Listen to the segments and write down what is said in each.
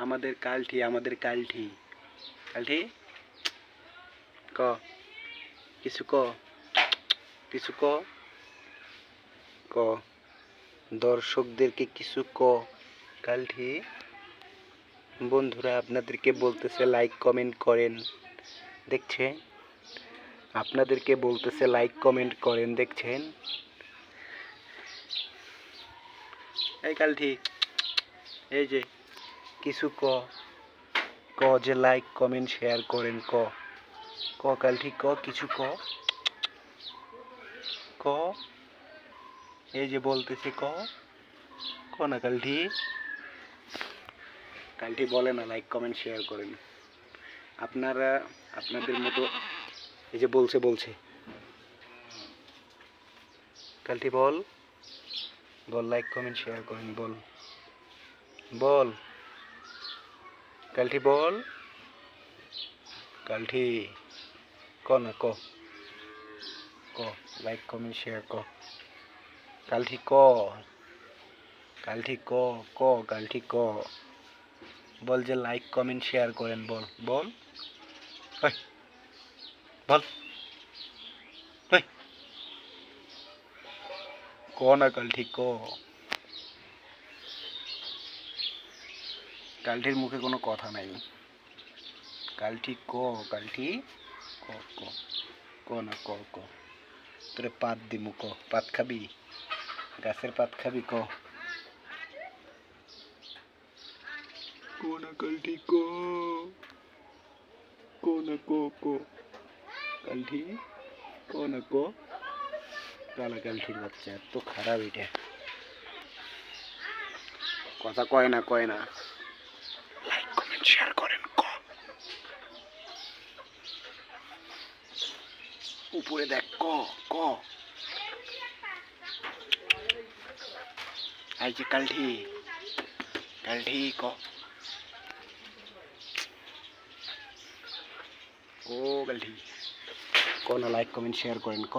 আমাদের কালঠি কালঠি ক কিছু ক কিছু ক ক দর্শকদেরকে কিছু ক কালঠি। বন্ধুরা আপনাদেরকে বলতেছে লাইক কমেন্ট করেন, দেখছেন? আপনাদেরকে বলতেছে লাইক কমেন্ট করেন, দেখছেন? এই কালঠি, এই যে কিছু ক ক যে লাইক কমেন্ট শেয়ার করেন, ক ক কালঠি ক কিছু ক ক এই যে বলতেছে ক ক না কালঠি। কালঠি বলে না লাইক কমেন্ট শেয়ার করেন। আপনারা আপনাদের মতো এই যে বলছে কালঠি বল লাইক কমেন্ট শেয়ার করেন, বল কালঠি বল কালঠি ক না ক লাইক কমেন্ট শেয়ার ক কালঠি ক কালঠি ক কালঠি ক বল যে লাইক কমেন্ট শেয়ার করেন, বল বল ক না কালঠি ক। কালঠির মুখে কোনো কথা নাই। কালঠি ক কালঠি ক ক ক না ক তোরে পাত দিমু ক পাত খাবি গাছের পাত খাবি ক না কালঠি ক না ক কালঠি ক না ক কালা কালঠির বাচ্চা এত খারাপ এটা কথা কয় না লাইক কমেন্ট শেয়ার করেন ক উপরে দেখ ক এই যে কালঠি ক ও কালঠি ক না লাইক কমেন্ট শেয়ার করেন ক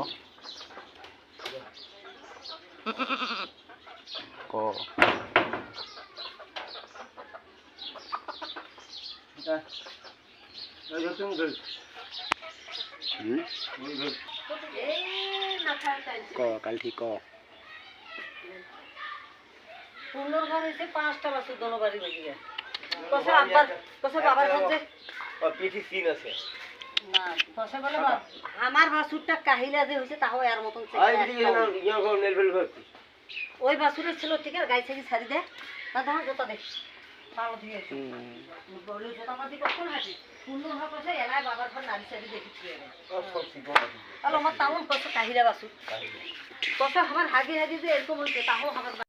কালঠি ক সুন্দর ঘর হয়েছে 5টা বছর দোনো বাড়ি বেজে গেছে কসে আব্বার কসে বাবার মধ্যে পিঠি সিন আছে না কসে বলে আমার বাসুরটা কাহিলা যে হইছে তাও এর মতন ওই বাসুরের ছিল ঠিক আছে গাই থেকে ছাড়ি দে না ধর জোতা দে ভালো দিয়ে বলে জোতা মাটি কত হাসি সুন্দর ঘর কসে এলাই বাবার ঘর নারী ছাড়ি দেখি তাহলে আমার তামন কসে কাহিলা বাসুর কসে আমার হাগি যে এরকম হইছে তাও আমার